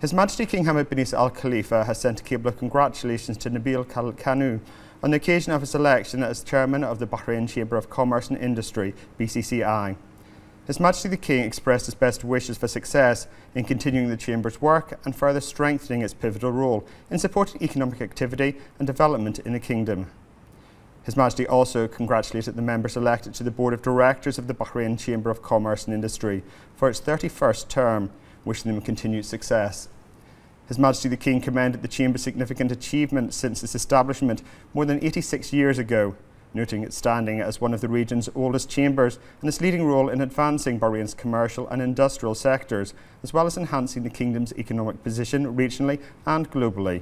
His Majesty King Hamad bin Isa Al Khalifa has sent a cable of congratulations to Nabil Khalid Kanu on the occasion of his election as Chairman of the Bahrain Chamber of Commerce and Industry, BCCI. His Majesty the King expressed his best wishes for success in continuing the Chamber's work and further strengthening its pivotal role in supporting economic activity and development in the Kingdom. His Majesty also congratulated the members elected to the Board of Directors of the Bahrain Chamber of Commerce and Industry for its 31st term, wishing them continued success. His Majesty the King commended the Chamber's significant achievements since its establishment more than 86 years ago, noting its standing as one of the region's oldest chambers and its leading role in advancing Bahrain's commercial and industrial sectors, as well as enhancing the Kingdom's economic position regionally and globally.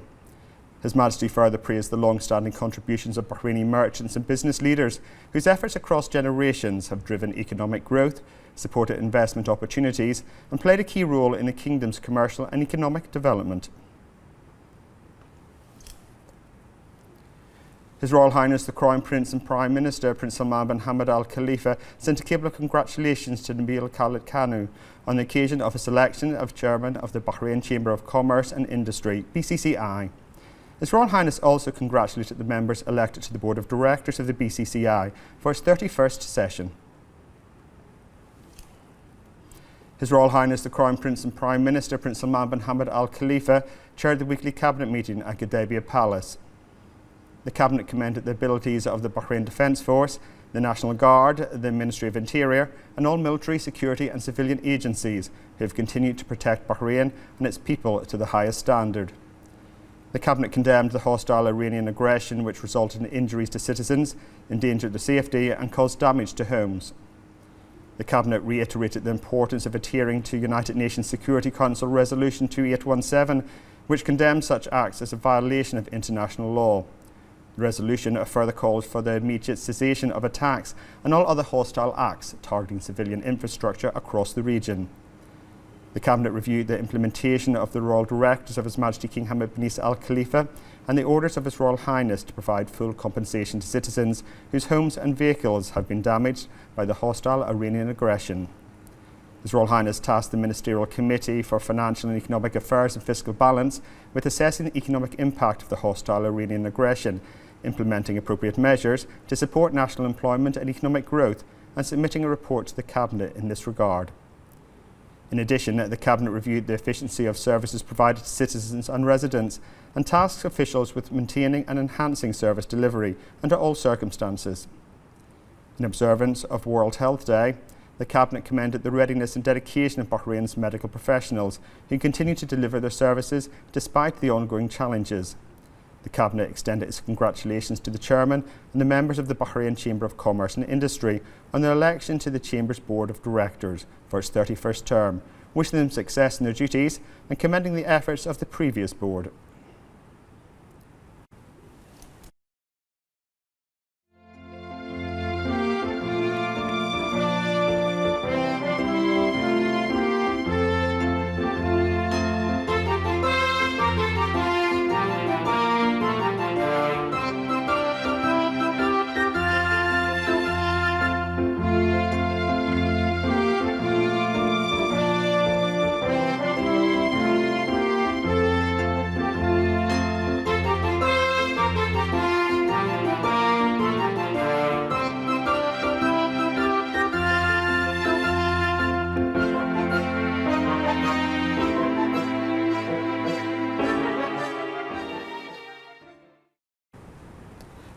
His Majesty further praised the long-standing contributions of Bahraini merchants and business leaders, whose efforts across generations have driven economic growth, supported investment opportunities, and played a key role in the Kingdom's commercial and economic development. His Royal Highness the Crown Prince and Prime Minister Prince Salman bin Hamad Al Khalifa sent a cable of congratulations to Nabil Khalid Kanu on the occasion of his election as Chairman of the Bahrain Chamber of Commerce and Industry, BCCI. His Royal Highness also congratulated the members elected to the Board of Directors of the BCCI for its 31st session. His Royal Highness the Crown Prince and Prime Minister Prince Salman bin Hamad Al Khalifa chaired the weekly Cabinet meeting at Gudaibiya Palace. The Cabinet commended the abilities of the Bahrain Defence Force, the National Guard, the Ministry of Interior and all military, security and civilian agencies who have continued to protect Bahrain and its people to the highest standard. The Cabinet condemned the hostile Iranian aggression which resulted in injuries to citizens, endangered their safety and caused damage to homes. The Cabinet reiterated the importance of adhering to United Nations Security Council Resolution 2817, which condemns such acts as a violation of international law. The resolution further calls for the immediate cessation of attacks and all other hostile acts targeting civilian infrastructure across the region. The Cabinet reviewed the implementation of the Royal Directives of His Majesty King Hamad bin Isa Al Khalifa and the orders of His Royal Highness to provide full compensation to citizens whose homes and vehicles have been damaged by the hostile Iranian aggression. His Royal Highness tasked the Ministerial Committee for Financial and Economic Affairs and Fiscal Balance with assessing the economic impact of the hostile Iranian aggression, implementing appropriate measures to support national employment and economic growth, and submitting a report to the Cabinet in this regard. In addition, the Cabinet reviewed the efficiency of services provided to citizens and residents and tasked officials with maintaining and enhancing service delivery under all circumstances. In observance of World Health Day, the Cabinet commended the readiness and dedication of Bahrain's medical professionals who continue to deliver their services despite the ongoing challenges. The Cabinet extended its congratulations to the Chairman and the members of the Bahrain Chamber of Commerce and Industry on their election to the Chamber's Board of Directors for its 31st term, wishing them success in their duties and commending the efforts of the previous board.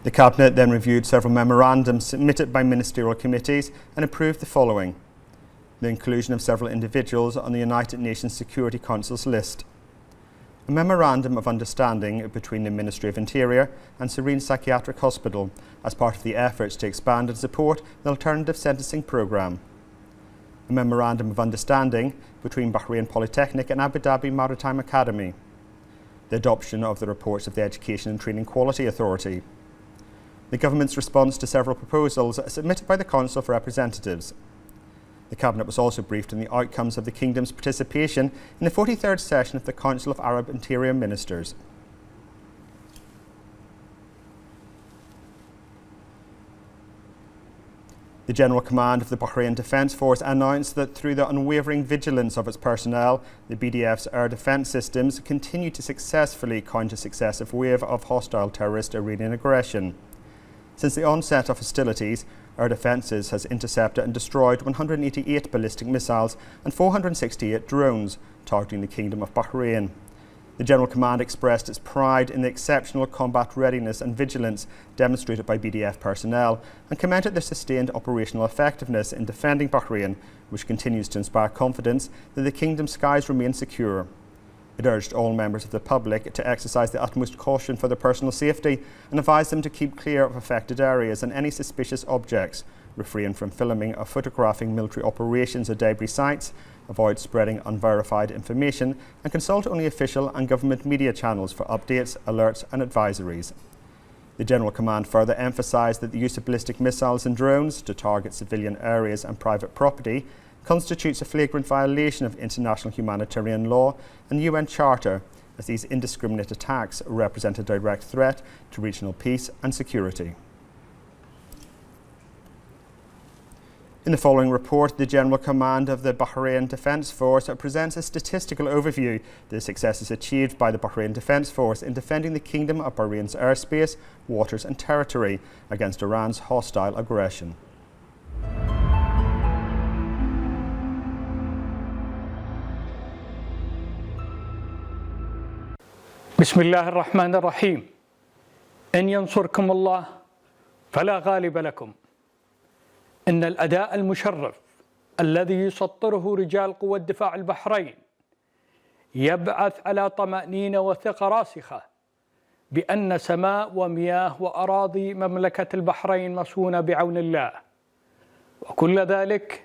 The Cabinet then reviewed several memorandums submitted by ministerial committees and approved the following: the inclusion of several individuals on the United Nations Security Council's list, a memorandum of understanding between the Ministry of Interior and Serene Psychiatric Hospital as part of the efforts to expand and support the alternative sentencing programme, a memorandum of understanding between Bahrain Polytechnic and Abu Dhabi Maritime Academy, the adoption of the reports of the Education and Training Quality Authority, the Government's response to several proposals submitted by the Council of Representatives. The Cabinet was also briefed on the outcomes of the Kingdom's participation in the 43rd session of the Council of Arab Interior Ministers. The The General Command of the Bahrain Defence Force announced that through the unwavering vigilance of its personnel, the BDF's air defence systems continue to successfully counter successive wave of hostile terrorist Iranian aggression. Since the onset of hostilities, air defences has intercepted and destroyed 188 ballistic missiles and 468 drones targeting the Kingdom of Bahrain. The General Command expressed its pride in the exceptional combat readiness and vigilance demonstrated by BDF personnel and commended their sustained operational effectiveness in defending Bahrain, which continues to inspire confidence that the Kingdom's skies remain secure. It urged all members of the public to exercise the utmost caution for their personal safety and advised them to keep clear of affected areas and any suspicious objects, refrain from filming or photographing military operations or debris sites, avoid spreading unverified information, and consult only official and government media channels for updates, alerts and advisories. The General Command further emphasised that the use of ballistic missiles and drones to target civilian areas and private property constitutes a flagrant violation of international humanitarian law and UN Charter, as these indiscriminate attacks represent a direct threat to regional peace and security. In the following report, the General Command of the Bahrain Defence Force presents a statistical overview of the successes achieved by the Bahrain Defence Force in defending the Kingdom of Bahrain's airspace, waters and territory against Iran's hostile aggression. بسم الله الرحمن الرحيم. إن ينصركم الله فلا غالب لكم. إن الأداء المشرف الذي يسطره رجال قوى دفاع البحرين يبعث على طمأنينة وثقة راسخة بأن سماء ومياه وأراضي مملكة البحرين مصونة بعون الله، وكل ذلك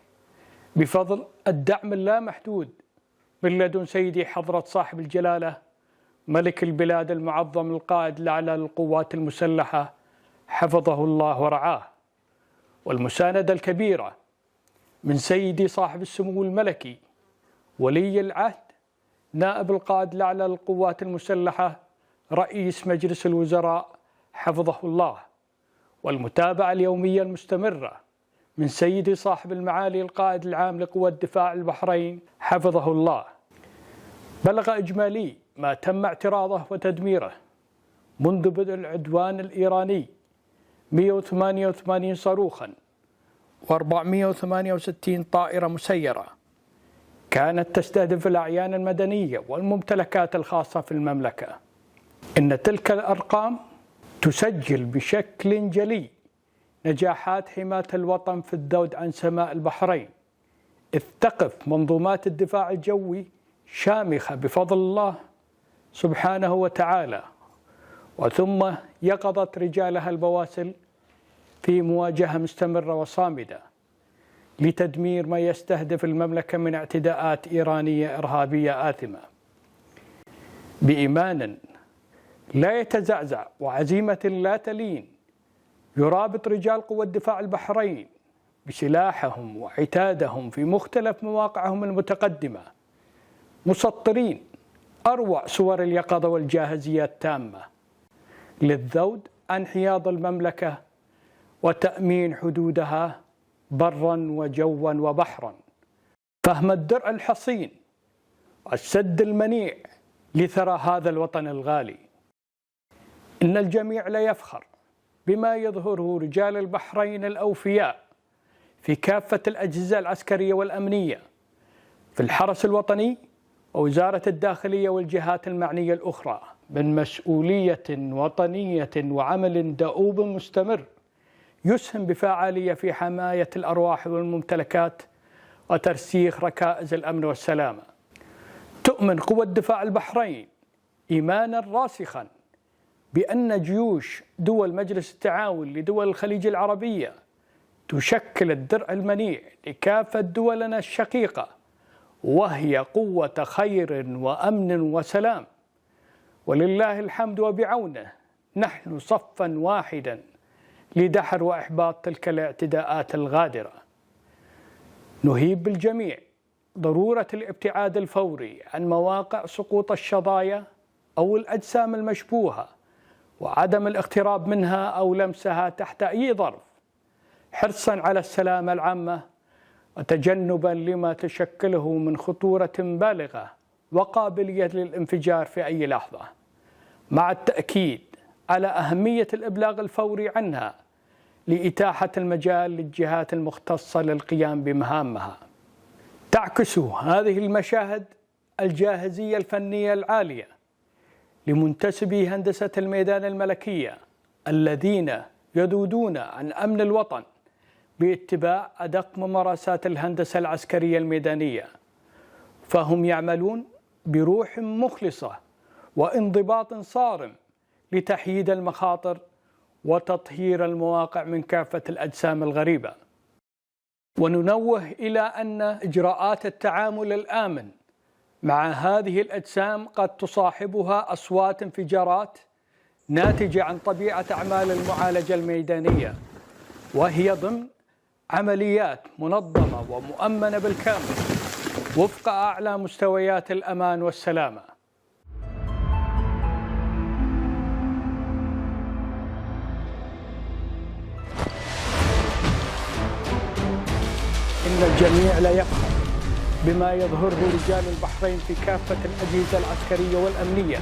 بفضل الدعم اللامحدود من لدن سيدي حضرة صاحب الجلالة ملك البلاد المعظم القائد الأعلى للقوات المسلحة حفظه الله ورعاه، والمساندة الكبيرة من سيدي صاحب السمو الملكي ولي العهد نائب القائد الأعلى للقوات المسلحة رئيس مجلس الوزراء حفظه الله، والمتابعة اليومية المستمرة من سيدي صاحب المعالي القائد العام لقوى دفاع البحرين حفظه الله. بلغ إجمالي ما تم اعتراضه وتدميره منذ بدء العدوان الإيراني 188 صاروخاً و468 طائرة مسيرة كانت تستهدف الأعيان المدنية والممتلكات الخاصة في المملكة. إن تلك الأرقام تسجل بشكل جلي نجاحات حماية الوطن في الذود عن سماء البحرين، إذ تقف منظومات الدفاع الجوي شامخة بفضل الله سبحانه وتعالى، وثم يقظت رجالها البواسل في مواجهة مستمرة وصامدة لتدمير ما يستهدف المملكة من اعتداءات إيرانية إرهابية آثمة. بإيمان لا يتزعزع وعزيمة لا تلين يرابط رجال قوى الدفاع البحرين بسلاحهم وعتادهم في مختلف مواقعهم المتقدمة مسطرين أروع صور اليقظة والجاهزية التامة للذود عن حياض المملكة وتأمين حدودها برا وجوا وبحرا، فهم الدرع الحصين والسد المنيع لثرى هذا الوطن الغالي. إن الجميع لا يفخر بما يظهره رجال البحرين الأوفياء في كافة الأجهزة العسكرية والأمنية، في الحرس الوطني ووزارة الداخلية والجهات المعنية الأخرى، من مسؤولية وطنية وعمل دؤوب مستمر يسهم بفعالية في حماية الأرواح والممتلكات وترسيخ ركائز الأمن والسلامة. تؤمن قوى الدفاع البحرين إيمانا راسخا بأن جيوش دول مجلس التعاون لدول الخليج العربية تشكل الدرع المنيع لكافة دولنا الشقيقة، وهي قوة خير وأمن وسلام، ولله الحمد وبعونه نحن صفا واحدا لدحر وإحباط تلك الاعتداءات الغادرة. نهيب بالجميع ضرورة الابتعاد الفوري عن مواقع سقوط الشظايا أو الأجسام المشبوهة، وعدم الاقتراب منها أو لمسها تحت أي ظرف، حرصا على السلامة العامة وتجنبا لما تشكله من خطورة بالغة وقابلية للانفجار في أي لحظة، مع التأكيد على أهمية الإبلاغ الفوري عنها لإتاحة المجال للجهات المختصة للقيام بمهامها. تعكس هذه المشاهد الجاهزية الفنية العالية لمنتسبي هندسة الميدان الملكية الذين يذودون عن أمن الوطن باتباع أدق ممارسات الهندسة العسكرية الميدانية، فهم يعملون بروح مخلصة وانضباط صارم لتحييد المخاطر وتطهير المواقع من كافة الأجسام الغريبة. وننوه إلى أن إجراءات التعامل الآمن مع هذه الأجسام قد تصاحبها أصوات انفجارات ناتجة عن طبيعة أعمال المعالجة الميدانية، وهي ضمن عمليات منظمة ومؤمنة بالكامل وفق أعلى مستويات الأمان والسلامة. إن الجميع لا يفخر بما يظهره رجال البحرين في كافة الأجهزة العسكرية والأمنية.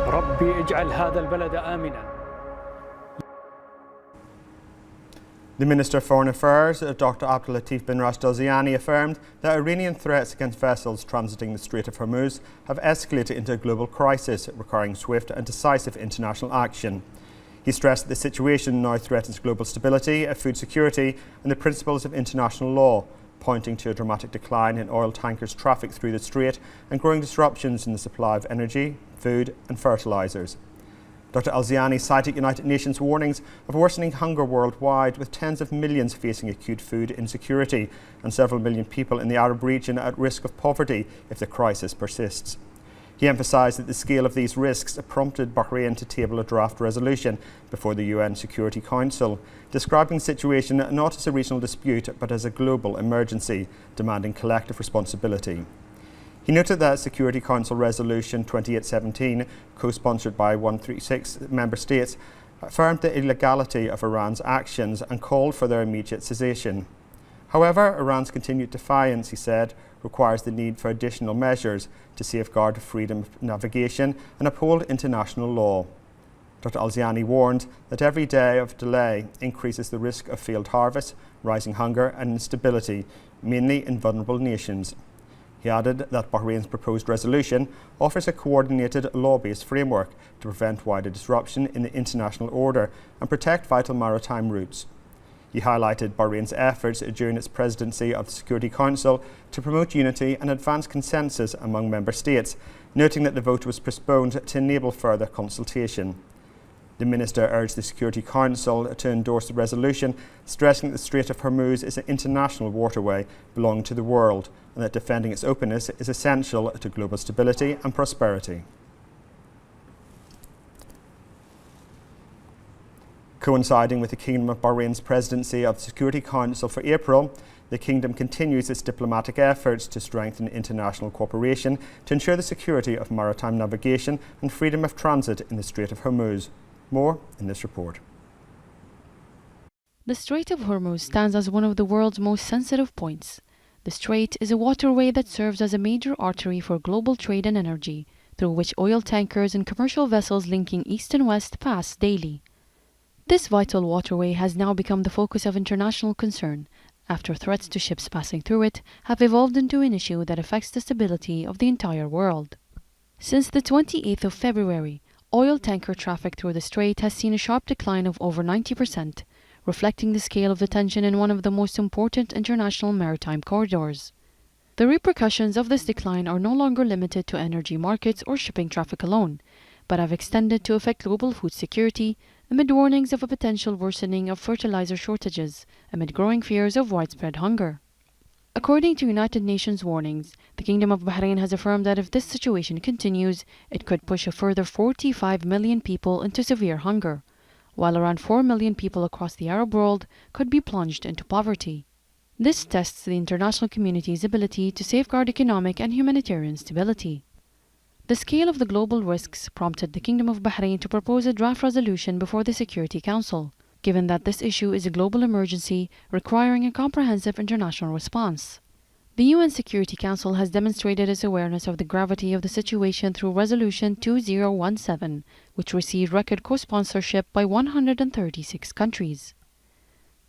ربي اجعل هذا البلد آمنا. The Minister for Foreign Affairs, Dr. Abdulatif bin Rashid Al Zayani, affirmed that Iranian threats against vessels transiting the Strait of Hormuz have escalated into a global crisis requiring swift and decisive international action. He stressed that the situation now threatens global stability, food security and the principles of international law, pointing to a dramatic decline in oil tankers' traffic through the strait and growing disruptions in the supply of energy, food and fertilisers. Dr. Al Zayani cited United Nations warnings of worsening hunger worldwide, with tens of millions facing acute food insecurity and several million people in the Arab region at risk of poverty if the crisis persists. He emphasised that the scale of these risks prompted Bahrain to table a draft resolution before the UN Security Council, describing the situation not as a regional dispute but as a global emergency, demanding collective responsibility. He noted that Security Council Resolution 2817, co-sponsored by 136 member states, affirmed the illegality of Iran's actions and called for their immediate cessation. However, Iran's continued defiance, he said, requires the need for additional measures to safeguard freedom of navigation and uphold international law. Dr. Al Zayani warned that every day of delay increases the risk of failed harvests, rising hunger and instability, mainly in vulnerable nations. He added that Bahrain's proposed resolution offers a coordinated law-based framework to prevent wider disruption in the international order and protect vital maritime routes. He highlighted Bahrain's efforts during its presidency of the Security Council to promote unity and advance consensus among member states, noting that the vote was postponed to enable further consultation. The Minister urged the Security Council to endorse the resolution, stressing that the Strait of Hormuz is an international waterway belonging to the world and that defending its openness is essential to global stability and prosperity. Coinciding with the Kingdom of Bahrain's presidency of the Security Council for April, the Kingdom continues its diplomatic efforts to strengthen international cooperation to ensure the security of maritime navigation and freedom of transit in the Strait of Hormuz. More in this report. The Strait of Hormuz stands as one of the world's most sensitive points. The strait is a waterway that serves as a major artery for global trade and energy, through which oil tankers and commercial vessels linking east and west pass daily. This vital waterway has now become the focus of international concern, after threats to ships passing through it have evolved into an issue that affects the stability of the entire world. Since the 28th of February, oil tanker traffic through the strait has seen a sharp decline of over 90%, reflecting the scale of the tension in one of the most important international maritime corridors. The repercussions of this decline are no longer limited to energy markets or shipping traffic alone, but have extended to affect global food security amid warnings of a potential worsening of fertilizer shortages amid growing fears of widespread hunger. According to United Nations warnings, the Kingdom of Bahrain has affirmed that if this situation continues, it could push a further 45 million people into severe hunger, while around 4 million people across the Arab world could be plunged into poverty. This tests the international community's ability to safeguard economic and humanitarian stability. The scale of the global risks prompted the Kingdom of Bahrain to propose a draft resolution before the Security Council, given that this issue is a global emergency requiring a comprehensive international response. The UN Security Council has demonstrated its awareness of the gravity of the situation through Resolution 2017, which received record co-sponsorship by 136 countries.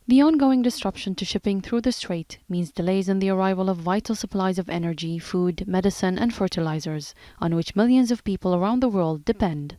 The ongoing disruption to shipping through the strait means delays in the arrival of vital supplies of energy, food, medicine, and fertilizers, on which millions of people around the world depend.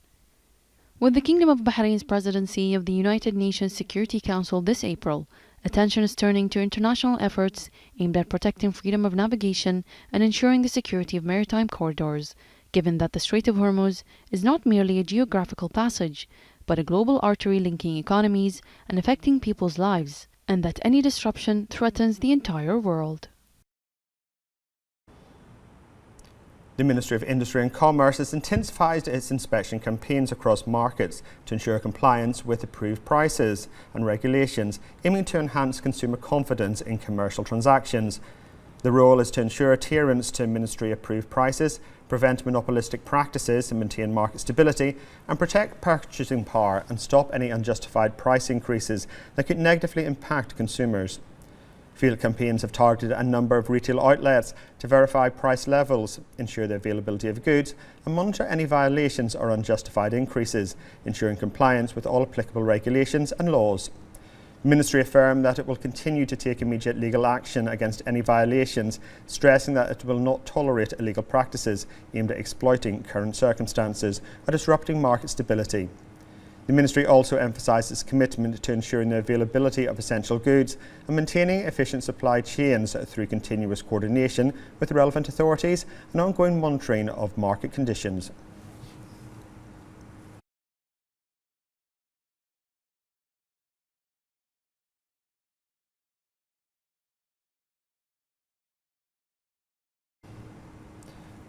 With the Kingdom of Bahrain's presidency of the United Nations Security Council this April, attention is turning to international efforts aimed at protecting freedom of navigation and ensuring the security of maritime corridors, given that the Strait of Hormuz is not merely a geographical passage, but a global artery linking economies and affecting people's lives, and that any disruption threatens the entire world. The Ministry of Industry and Commerce has intensified its inspection campaigns across markets to ensure compliance with approved prices and regulations, aiming to enhance consumer confidence in commercial transactions. The role is to ensure adherence to ministry-approved prices, prevent monopolistic practices and maintain market stability, and protect purchasing power and stop any unjustified price increases that could negatively impact consumers. Field campaigns have targeted a number of retail outlets to verify price levels, ensure the availability of goods, and monitor any violations or unjustified increases, ensuring compliance with all applicable regulations and laws. The Ministry affirmed that it will continue to take immediate legal action against any violations, stressing that it will not tolerate illegal practices aimed at exploiting current circumstances or disrupting market stability. The Ministry also emphasised its commitment to ensuring the availability of essential goods and maintaining efficient supply chains through continuous coordination with relevant authorities and ongoing monitoring of market conditions.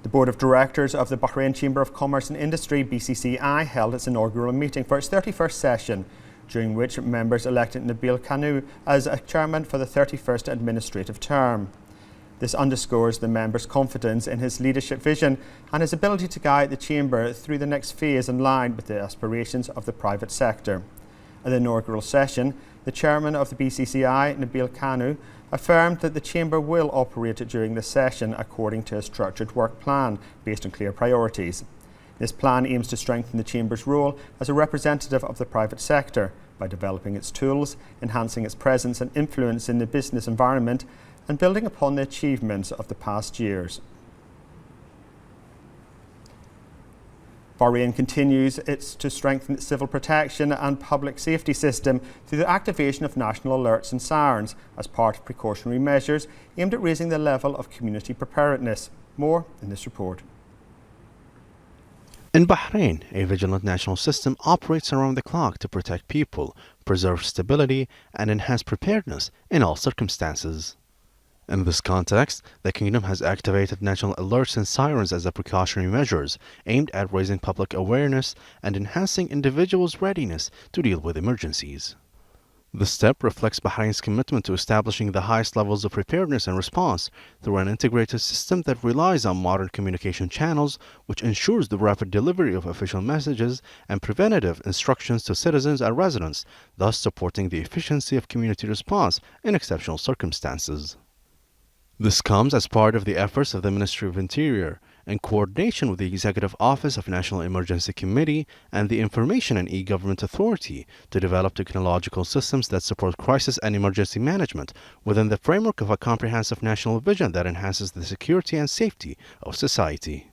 The Board of Directors of the Bahrain Chamber of Commerce and Industry (BCCI) held its inaugural meeting for its 31st session, during which members elected Nabil Kanu as a chairman for the 31st administrative term. This underscores the members' confidence in his leadership vision and his ability to guide the Chamber through the next phase in line with the aspirations of the private sector. At the inaugural session, the chairman of the BCCI, Nabil Kanu, affirmed that the Chamber will operate during the session according to a structured work plan based on clear priorities. This plan aims to strengthen the Chamber's role as a representative of the private sector by developing its tools, enhancing its presence and influence in the business environment, and building upon the achievements of the past years. Bahrain continues to strengthen its civil protection and public safety system through the activation of national alerts and sirens as part of precautionary measures aimed at raising the level of community preparedness. More in this report. In Bahrain, a vigilant national system operates around the clock to protect people, preserve stability, and enhance preparedness in all circumstances. In this context, the Kingdom has activated national alerts and sirens as a precautionary measures aimed at raising public awareness and enhancing individuals' readiness to deal with emergencies. This step reflects Bahrain's commitment to establishing the highest levels of preparedness and response through an integrated system that relies on modern communication channels, which ensures the rapid delivery of official messages and preventative instructions to citizens and residents, thus supporting the efficiency of community response in exceptional circumstances. This comes as part of the efforts of the Ministry of Interior, in coordination with the Executive Office of National Emergency Committee and the Information and E-Government Authority, to develop technological systems that support crisis and emergency management within the framework of a comprehensive national vision that enhances the security and safety of society.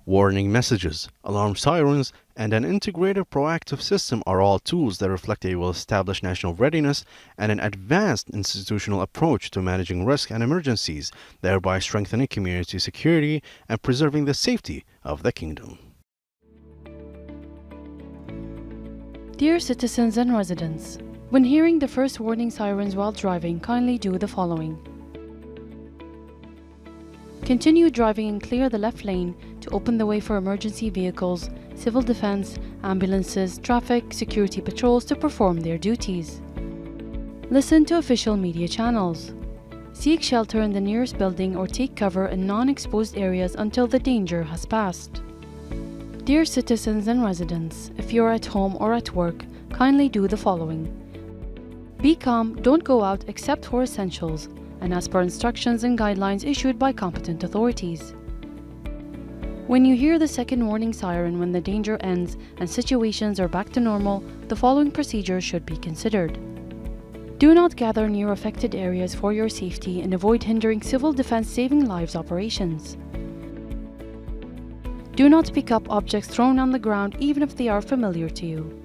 Warning messages, alarm sirens, and an integrated proactive system are all tools that reflect a well-established national readiness and an advanced institutional approach to managing risk and emergencies, thereby strengthening community security and preserving the safety of the kingdom. Dear citizens and residents, when hearing the first warning sirens while driving, kindly do the following. Continue driving and clear the left lane to open the way for emergency vehicles, civil defense, ambulances, traffic, security patrols to perform their duties. Listen to official media channels. Seek shelter in the nearest building or take cover in non-exposed areas until the danger has passed. Dear citizens and residents, if you're at home or at work, kindly do the following. Be calm, don't go out except for essentials, and as per instructions and guidelines issued by competent authorities. When you hear the second warning siren when the danger ends and situations are back to normal, the following procedures should be considered. Do not gather near affected areas for your safety and avoid hindering civil defense saving lives operations. Do not pick up objects thrown on the ground even if they are familiar to you.